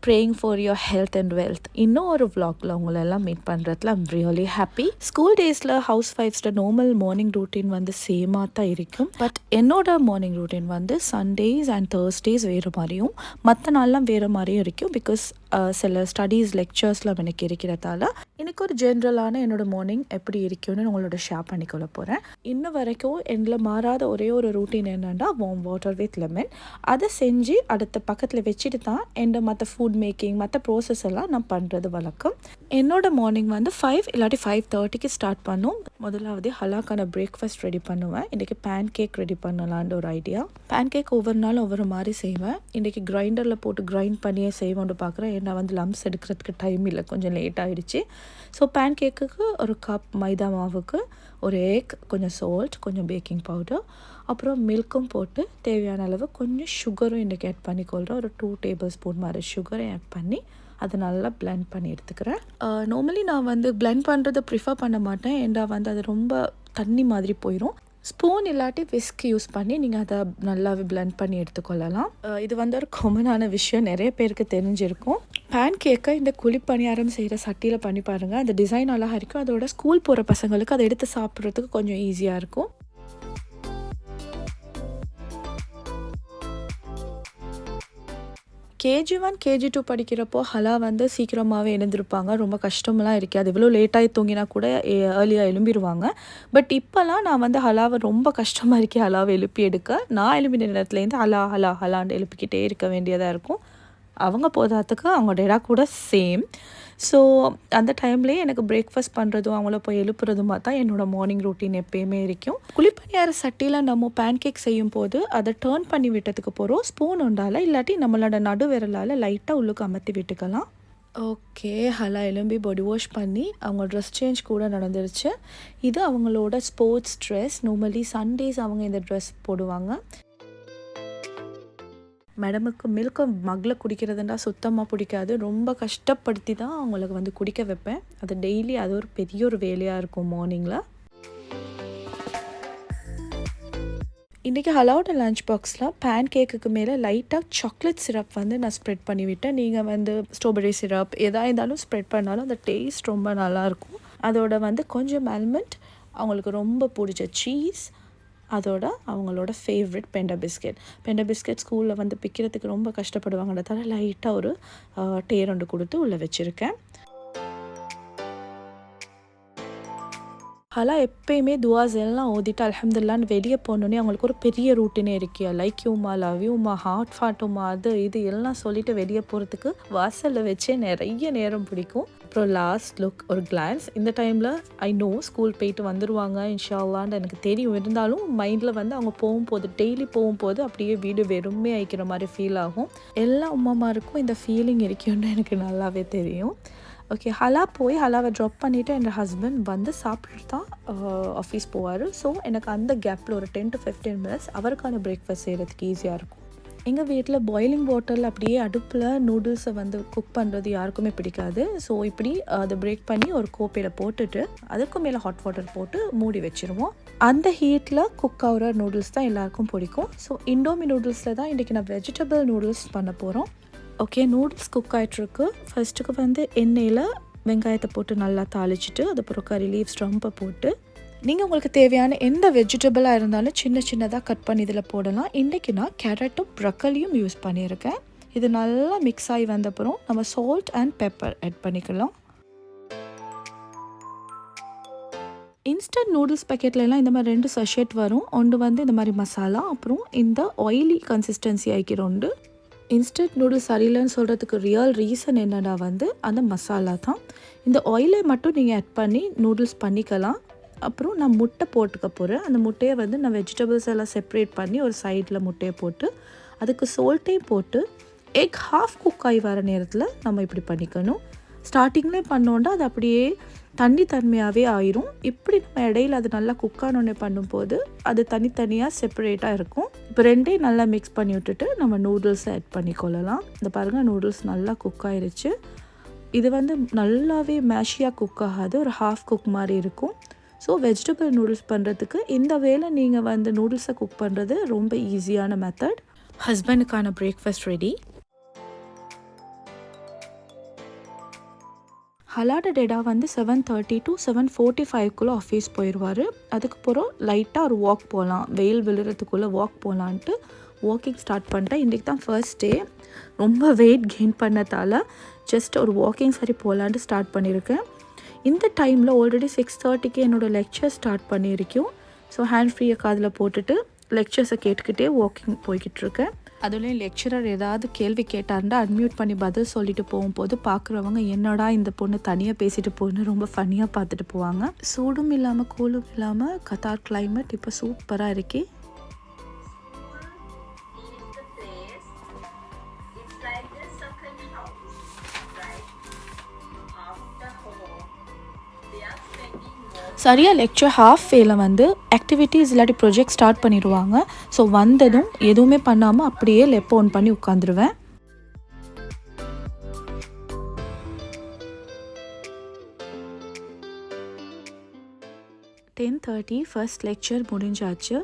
praying for your health and wealth. இன்னொரு vlogல உங்களை எல்லாம் மீட் பண்ணுறதுல ஐம் ரியலி ஹாப்பி. ஸ்கூல் டேஸில் ஹவுஸ் ஒய்ஃப்ஸோட நார்மல் மார்னிங் ரூட்டீன் வந்து சேமாக தான் இருக்கும். பட் என்னோட மார்னிங் ரூட்டீன் வந்து சண்டேஸ் அண்ட் தேர்ஸ்டேஸ் வேறு மாதிரியும் மற்ற நாள்லாம் வேறு மாதிரியும் இருக்கும். பிகாஸ் சில ஸ்டடீஸ் லெக்சர்ஸ்லாம் எனக்கு இருக்கிறதால எனக்கு ஒரு ஜென்ரலான என்னோட மார்னிங் எப்படி இருக்கும்னு உங்களோட ஷேர் பண்ணிக்கொள்ள போகிறேன். இன்னும் வரைக்கும் என்னில் மாறாத ஒரே ஒரு ரூட்டீன் என்னென்னா வார்ம் வாட்டர் வித் லெமன். அதை செஞ்சு அடுத்த பக்கத்தில் வச்சுட்டு தான் என்னோட மற்ற ஃபுட் மேக்கிங் மற்ற ப்ரோசஸ் எல்லாம் நான் பண்ணுறது வழக்கம். என்னோட மார்னிங் வந்து 5 இல்லாட்டி 5:30க்கு ஸ்டார்ட் பண்ணும். முதலாவது ஹலாக்கான பிரேக்ஃபாஸ்ட் ரெடி பண்ணுவேன். இன்றைக்கி பேன் கேக் ரெடி பண்ணலான்ற ஒரு ஐடியா. பேன் கேக் ஒவ்வொரு நாளும் ஒவ்வொரு மாதிரி செய்வேன். இன்றைக்கி கிரைண்டரில் போட்டு கிரைண்ட் பண்ணியே செய்வேன்னு பார்க்குறேன். ஏன்னா வந்து லம்ஸ் எடுக்கிறதுக்கு டைம் இல்லை, கொஞ்சம் லேட் ஆகிடுச்சு. ஸோ பேன் கேக்குக்கு ஒரு கப் மைதா மாவுக்கு ஒரு எக், கொஞ்சம் சால்ட், கொஞ்சம் பேக்கிங் பவுடர், அப்புறம் மில்க்கும் போட்டு தேவையான அளவு கொஞ்சம் சுகரும் இன்றைக்கி ஆட் பண்ணிக்கொள்கிறேன். ஒரு 2 டேபிள் ஸ்பூன் மாதிரி சுகரையும் ஆட் பண்ணி அதை நல்லா பிளெண்ட் பண்ணி எடுத்துக்கிறேன். நார்மலி நான் வந்து பிளெண்ட் பண்ணுறதை ப்ரிஃபர் பண்ண மாட்டேன். ஏன்னா வந்து அது ரொம்ப தண்ணி மாதிரி போயிடும். ஸ்பூன் இல்லாட்டி விஸ்க் யூஸ் பண்ணி நீங்கள் அதை நல்லாவே பிளெண்ட் பண்ணி எடுத்துக்கொள்ளலாம். இது வந்து ஒரு காமனான விஷயம், நிறைய பேருக்கு தெரிஞ்சிருக்கும். பேன் கேக்கை இந்த குழிப்பணியாரம் செய்கிற சட்டியில் பண்ணி பாருங்கள். அந்த டிசைன் அழகாக இருக்கும். அதோட ஸ்கூல் போகிற பசங்களுக்கு அதை எடுத்து சாப்பிட்றதுக்கு கொஞ்சம் ஈஸியாக இருக்கும். KG1 KG2 படிக்கிறப்போ ஹலா வந்து சீக்கிரமாகவே எழுந்திருப்பாங்க. ரொம்ப கஷ்டமெல்லாம் இருக்காது. எவ்வளோ லேட்டாகி தூங்கினா கூட ஏர்லியாக எழும்பிடுவாங்க. பட் இப்போல்லாம் நான் வந்து ஹலாவை ரொம்ப கஷ்டமாக இருக்கேன். ஹலாவை எழுப்பி எடுக்க நான் எழுப்பின நேரத்துலேருந்து ஹலா ஹலா ஹலான்னு எழுப்பிக்கிட்டே இருக்க வேண்டியதாக இருக்கும். அவங்க போதாத்துக்கு அவங்க டேடா கூட சேம். ஸோ அந்த டைம்லேயே எனக்கு பிரேக்ஃபாஸ்ட் பண்ணுறதும் அவங்கள போய் எழுப்புறதுமா தான் என்னோடய மார்னிங் ரூட்டீன் எப்போயுமே இருக்கும். குழிப்பணியார சட்டியில் நம்ம பேன் கேக் செய்யும் போது அதை டேர்ன் பண்ணி விட்டதுக்கு போகிறோம். ஸ்பூன் உண்டால் இல்லாட்டி நம்மளோட நடு விரலால் லைட்டாக உள்ளுக்கு அமர்த்தி விட்டுக்கலாம். ஓகே, ஹலா எலும்பி பாடி வாஷ் பண்ணி அவங்க ட்ரெஸ் சேஞ்ச் கூட நடந்துருச்சு. இது அவங்களோட ஸ்போர்ட்ஸ் ட்ரெஸ். நார்மலி சண்டேஸ் அவங்க இந்த ட்ரெஸ் போடுவாங்க. மேடமுக்கு மில்க்கு மக்கில் குடிக்கிறதுண்டா சுத்தமாக பிடிக்காது. ரொம்ப கஷ்டப்படுத்தி தான் அவங்களுக்கு வந்து குடிக்க வைப்பேன். அது டெய்லி அது ஒரு பெரிய ஒரு வேலையாக இருக்கும் மார்னிங்கில். இன்றைக்கி ஹலாவோட லஞ்ச் பாக்ஸில் பேன் கேக்குக்கு மேலே லைட்டாக சாக்லேட் சிரப் வந்து நான் ஸ்ப்ரெட் பண்ணிவிட்டேன். நீங்கள் வந்து ஸ்ட்ராபெரி சிரப் எதாக இருந்தாலும் ஸ்ப்ரெட் பண்ணாலும் அந்த டேஸ்ட் ரொம்ப நல்லாயிருக்கும். அதோட வந்து கொஞ்சம் ஆல்மண்ட், அவங்களுக்கு ரொம்ப பிடிச்ச சீஸ், அதோட அவங்களோட ஃபேவரட் பெண்டா பிஸ்கெட் ஸ்கூலில் வந்து பிக்கிறதுக்கு ரொம்ப கஷ்டப்படுவாங்கன்றதால லைட்டாக ஒரு டேரண்டு கொடுத்து உள்ளே வச்சுருக்கேன். ஹலா எப்பயுமே துவாஸ் எல்லாம் ஓதிட்டு அல்ஹம்துலில்லாஹ்னு வெளியே போனோன்னே அவங்களுக்கு ஒரு பெரிய ரூட்டினே இருக்கியா. லைக் யூமா, லவ் யூமா, ஹார்ட் ஃபாட்டுமா, அது இது எல்லாம் சொல்லிட்டு வெளியே போகிறதுக்கு வாசலில் வச்சே நிறைய நேரம் பிடிக்கும். அப்புறம் லாஸ்ட் லுக், ஒரு கிளான்ஸ். இந்த டைமில் ஐ நோ ஸ்கூல் போயிட்டு வந்துடுவாங்க இன்ஷா அல்லாஹ்னு எனக்கு தெரியும். இருந்தாலும் மைண்டில் வந்து அவங்க போகும்போது டெய்லி போகும்போது அப்படியே வீடு வெறுமே ஆயிக்கிற மாதிரி ஃபீல் ஆகும். எல்லா அம்மாமாருக்கும் இந்த ஃபீலிங் இருக்குன்னு எனக்கு நல்லாவே தெரியும். ஓகே, ஹலா போய் ஹலாவை ட்ராப் பண்ணிவிட்டு என் ஹஸ்பண்ட் வந்து சாப்பிட்டு தான் ஆஃபீஸ் போவார். ஸோ எனக்கு அந்த கேப்பில் ஒரு 10 to 15 minutes அவருக்கான பிரேக்ஃபாஸ்ட் செய்கிறதுக்கு ஈஸியாக இருக்கும். எங்கள் வீட்டில் பாயிலிங் வாட்டரில் அப்படியே அடுப்பில் நூடுல்ஸை வந்து குக் பண்ணுறது யாருக்குமே பிடிக்காது. ஸோ இப்படி அதை பிரேக் பண்ணி ஒரு கோப்பையில் போட்டுட்டு அதுக்கு மேலே ஹாட் வாட்டர் போட்டு மூடி வச்சுருவோம். அந்த ஹீட்டில் குக் ஆகிற நூடுல்ஸ் தான் எல்லாருக்கும் பிடிக்கும். ஸோ இண்டோமி நூடுல்ஸில் தான் இன்றைக்கி நான் வெஜிடபிள் நூடுல்ஸ் பண்ண போகிறோம். ஓகே, நூடுல்ஸ் குக் ஆகிட்ருக்கு. ஃபர்ஸ்ட்டுக்கு வந்து எண்ணெயில் வெங்காயத்தை போட்டு நல்லா தாளிச்சிட்டு அதுக்கப்புறம் கறி லீவ்ஸ் ரொம்ப போட்டு நீங்கள் உங்களுக்கு தேவையான எந்த வெஜிடபிளாக இருந்தாலும் சின்ன சின்னதாக கட் பண்ணி இதில் போடலாம். இன்றைக்கி நான் கேரட்டும் ப்ரக்கலியும் யூஸ் பண்ணியிருக்கேன். இது நல்லா மிக்ஸ் ஆகி வந்தப்புறம் நம்ம சால்ட் அண்ட் பெப்பர் ஆட் பண்ணிக்கலாம். இன்ஸ்டன்ட் நூடுல்ஸ் பேக்கெட்லலாம் இந்த மாதிரி 2 சஷெட் வரும். ஒன்று வந்து இந்த மாதிரி மசாலா, அப்புறம் இந்த ஆயிலி கன்சிஸ்டன்சி ஆகிக்கிறோண்டு. இன்ஸ்டன்ட் நூடுல்ஸ் சரியில்லைன்னு சொல்கிறதுக்கு ரியல் ரீசன் என்னடா வந்து அந்த மசாலா தான். இந்த ஆயிலை மட்டும் நீங்கள் ஆட் பண்ணி நூடுல்ஸ் பண்ணிக்கலாம். அப்புறம் நான் முட்டை போட்டுக்க போகிறேன். அந்த முட்டையை வந்து நான் வெஜிடபிள்ஸ் எல்லாம் செப்ரேட் பண்ணி ஒரு சைடில் முட்டையை போட்டு அதுக்கு சால்ட்டையும் போட்டு எக் ஹாஃப் குக் ஆகி வர நேரத்தில் நம்ம இப்படி பண்ணிக்கணும். ஸ்டார்டிங்லேயே பண்ணோன்னா அது அப்படியே தண்ணியாகவே ஆயிரும். இப்படி நம்ம இடையில அது நல்லா குக் ஆனோடனே பண்ணும்போது அது தனித்தனியாக செப்பரேட்டாக இருக்கும். இப்போ ரெண்டையும் நல்லா மிக்ஸ் பண்ணி விட்டுட்டு நம்ம நூடுல்ஸை ஆட் பண்ணிக்கொள்ளலாம். இந்த பாருங்கள், நூடுல்ஸ் நல்லா குக் ஆயிடுச்சு. இது வந்து நல்லாவே மேஷியாக குக் ஆகாது, ஒரு ஹாஃப் குக் மாதிரி இருக்கும். ஸோ வெஜிடபிள் நூடுல்ஸ் பண்ணுறதுக்கு இந்த வேளை நீங்கள் வந்து நூடுல்ஸை குக் பண்ணுறது ரொம்ப ஈஸியான மெத்தட். ஹஸ்பண்டுக்கான பிரேக்ஃபாஸ்ட் ரெடி. ஹலாட டேடா வந்து 7:30 to 7:45 ஆஃபீஸ் போயிடுவார். அதுக்கப்புறம் லைட்டாக ஒரு வாக் போகலாம், வெயில் விழுறதுக்குள்ளே வாக் போகலான்ட்டு வாக்கிங் ஸ்டார்ட் பண்ணிட்டேன். இன்றைக்கி தான் ஃபர்ஸ்ட் டே. ரொம்ப வெயிட் கெயின் பண்ணதால் ஜஸ்ட் ஒரு வாக்கிங் சரி போகலான்ட்டு ஸ்டார்ட் பண்ணியிருக்கேன். இந்த டைமில் ஆல்ரெடி 6:30 என்னோடய லெக்சர் ஸ்டார்ட் பண்ணியிருக்கோம். ஸோ ஹேண்ட் ஃப்ரீயை காதில் போட்டுட்டு லெக்சர்ஸை கேட்டுக்கிட்டே வாக்கிங் போய்கிட்டுருக்கேன். அதுலேயும் லெக்சரர் ஏதாவது கேள்வி கேட்டாருந்தா அன்மியூட் பண்ணி பதில் சொல்லிட்டு போகும்போது பார்க்குறவங்க என்னடா இந்த பொண்ணு தனியாக பேசிட்டு போகணுன்னு ரொம்ப ஃபன்னியாக பார்த்துட்டு போவாங்க. சூடும் இல்லாமல் கூலும் இல்லாமல் கத்தார் கிளைமேட் இப்போ சூப்பராக இருக்கே. சரியாக லெக்சர் ஹாஃப் வேல வந்து ஆக்டிவிட்டீஸ் இல்லாட்டி ப்ரொஜெக்ட் ஸ்டார்ட் பண்ணிடுவாங்க. ஸோ வந்ததும் எதுவுமே பண்ணாமல் அப்படியே லெப் ஆன் பண்ணி உட்காந்துருவேன். டென் 10:30 ஃபர்ஸ்ட் லெக்சர் முடிஞ்சாச்சு.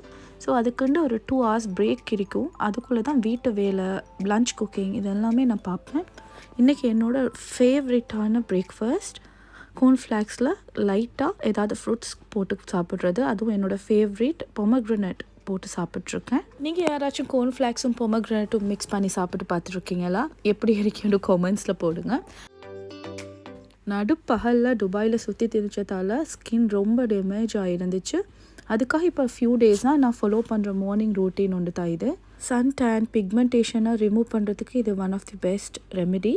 ஸோ அதுக்குண்டு ஒரு 2 hours பிரேக் இருக்கும். அதுக்குள்ளே தான் வீட்டு வேலை, லன்ச் குக்கிங் இதெல்லாமே நான் பார்ப்பேன். இன்றைக்கி என்னோடய ஃபேவரட்டான பிரேக்ஃபாஸ்ட் கோர்ன்ஃப்ளாக்ஸில் லைட்டாக ஏதாவது ஃப்ரூட்ஸ் போட்டு சாப்பிட்றது. அதுவும் என்னோடய ஃபேவரட் பொமக்ரனட் போட்டு சாப்பிட்ருக்கேன். நீங்கள் யாராச்சும் கோர்ன்ஃப்ளாக்ஸும் பொமக்ரனட்டும் மிக்ஸ் பண்ணி சாப்பிட்டு பார்த்துருக்கீங்களா? எப்படி இருக்குன்னு கமெண்ட்ஸில் போடுங்க. நடுப்பகலில் துபாயில் சுற்றி திரிச்சதால் ஸ்கின் ரொம்ப டேமேஜ் ஆகிருந்துச்சு. அதுக்காக இப்போ ஃபியூ டேஸாக நான் ஃபாலோ பண்ணுற மார்னிங் ரூட்டீன் ஒன்று தான் இது. சன் டேன் பிக்மெண்டேஷனை ரிமூவ் பண்ணுறதுக்கு இது one of the best remedy.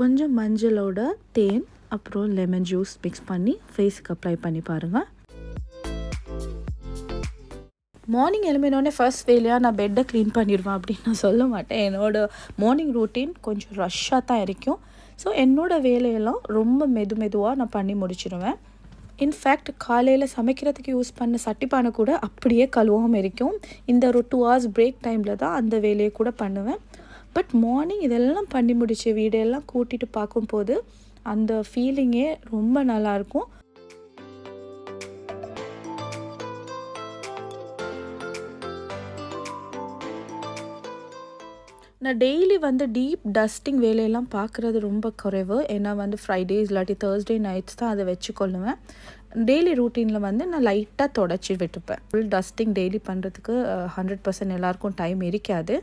கொஞ்சம் மஞ்சளோட தேன் அப்புறம் லெமன் ஜூஸ் மிக்ஸ் பண்ணி ஃபேஸுக்கு அப்ளை பண்ணி பாருங்கள். மார்னிங் எழும்பினோடனே ஃபர்ஸ்ட் வேலையாக நான் பெட்டை க்ளீன் பண்ணிடுவேன் அப்படின்னு நான் சொல்ல மாட்டேன். என்னோடய மார்னிங் ரூட்டீன் கொஞ்சம் ரஷ்ஷாக தான் இருக்கும். ஸோ என்னோடய வேலையெல்லாம் ரொம்ப மெதுவாக நான் பண்ணி முடிச்சிடுவேன். இன்ஃபேக்ட் காலையில் சமைக்கிறதுக்கு யூஸ் பண்ண சட்டிப்பானை கூட அப்படியே கழுவாமல் இருக்கும். இந்த ஒரு 2 hours பிரேக் டைமில் தான் அந்த வேலையை கூட பண்ணுவேன். பட் மார்னிங் இதெல்லாம் பண்ணி முடிச்சு வீடெல்லாம் கூட்டிகிட்டு பார்க்கும்போது அந்த ஃபீலிங்கே ரொம்ப நல்லாயிருக்கும். நான் டெய்லி வந்து டீப் டஸ்டிங் வேலையெல்லாம் பார்க்குறது ரொம்ப குறைவு. ஏன்னா வந்து ஃப்ரைடேஸ் இல்லாட்டி தேர்ஸ்டே நைட்ஸ் தான் அதை வச்சுக்கொள்ளுவேன். டெய்லி ரூட்டீனில் வந்து நான் லைட்டாக தொடச்சி விட்டுப்பேன். ஃபுல் டஸ்டிங் டெய்லி பண்ணுறதுக்கு 100% எல்லாருக்கும் டைம் இருக்காது.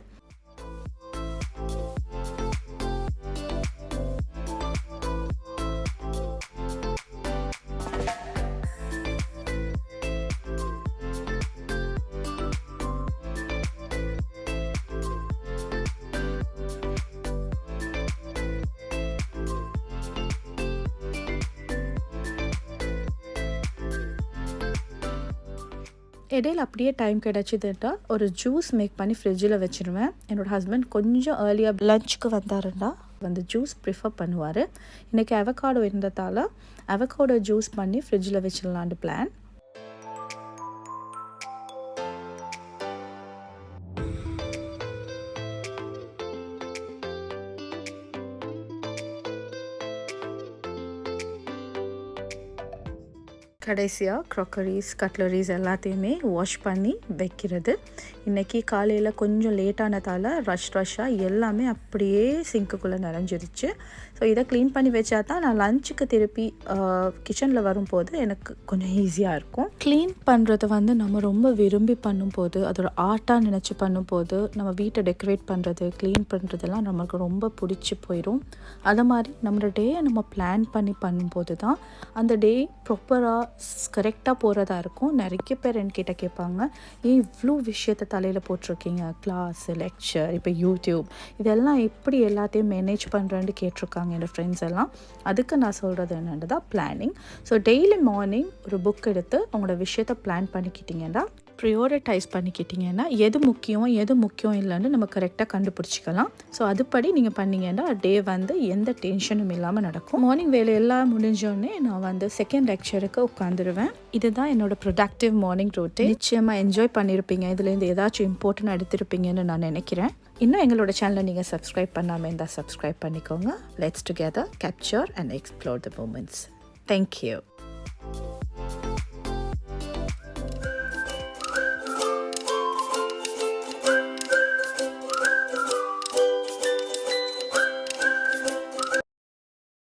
இடையில அப்படியே டைம் கிடச்சிதுட்டா ஒரு ஜூஸ் மேக் பண்ணி ஃப்ரிட்ஜில் வச்சுருவேன். என்னோடய ஹஸ்பண்ட் கொஞ்சம் ஏர்லியாக லஞ்சுக்கு வந்தாருன்னா வந்து ஜூஸ் ப்ரிஃபர் பண்ணுவார். இன்றைக்கி அவகாடோ இருந்ததால் அவகாடோ ஜூஸ் பண்ணி ஃப்ரிட்ஜில் வச்சிடலான்னு பிளான். கடைசியாக க்ராக்கரிஸ் கட்லரிஸ் எல்லாத்தையுமே வாஷ் பண்ணி வைக்கிறது. இன்றைக்கி காலையில் கொஞ்சம் லேட்டானதால் ரஷ்ஷாக எல்லாமே அப்படியே சிங்க்குள்ளே நிறைஞ்சிருச்சு. ஸோ இதை க்ளீன் பண்ணி வச்சா தான் நான் லஞ்சுக்கு திருப்பி கிச்சனில் வரும்போது எனக்கு கொஞ்சம் ஈஸியாக இருக்கும். க்ளீன் பண்ணுறதை வந்து நம்ம ரொம்ப விரும்பி பண்ணும்போது, அதோட ஆர்ட்டாக நினச்சி பண்ணும்போது, நம்ம வீட்டை டெக்கரேட் பண்ணுறது, க்ளீன் பண்ணுறதெல்லாம் நமக்கு ரொம்ப பிடிச்சி போயிடும். அதை மாதிரி நம்மளோட டேயை நம்ம பிளான் பண்ணி பண்ணும்போது தான் அந்த டே ப்ராப்பராக கரெக்டாக போகிறதா இருக்கும். நிறைய பேர் என்கிட்ட கேட்பாங்க, ஏன் இவ்வளோ விஷயத்தை தலையில் போட்டிருக்கீங்க, கிளாஸ், லெக்சர், இப்போ யூடியூப், இதெல்லாம் எப்படி எல்லாத்தையும் மேனேஜ் பண்ணுறேன்னு கேட்டிருக்காங்க என்னோடய ஃப்ரெண்ட்ஸ் எல்லாம். அதுக்கு நான் சொல்கிறது என்னென்னா பிளானிங். ஸோ டெய்லி மார்னிங் ஒரு புக் எடுத்து அவங்களோட விஷயத்தை பிளான் பண்ணிக்கிட்டிங்கன்னா, ப்ரியோரிட்டைஸ் பண்ணிக்கிட்டிங்கன்னா எது முக்கியம் இல்லைன்னு நம்ம கரெக்டாக கண்டுபிடிச்சிக்கலாம். ஸோ அதுபடி நீங்கள் பண்ணிங்கன்னா டே வந்து எந்த டென்ஷனும் இல்லாமல் நடக்கும். மார்னிங் வேலை எல்லாம் முடிஞ்சோடனே நான் வந்து செகண்ட் லெக்சருக்கு உட்காந்துருவேன். இதுதான் என்னோட ப்ரொடக்டிவ் மார்னிங் ரூட்டீன். நிச்சயமாக என்ஜாய் பண்ணியிருப்பீங்க. இதுலேருந்து ஏதாச்சும் இம்பார்ட்டன்ட் எடுத்திருப்பீங்கன்னு நான் நினைக்கிறேன். இன்னும் எங்களோட சேனலை நீங்கள் சப்ஸ்கிரைப் பண்ணாமல் இருந்தால் சப்ஸ்கிரைப் பண்ணிக்கோங்க. Let's together capture and explore the moments. Thank you.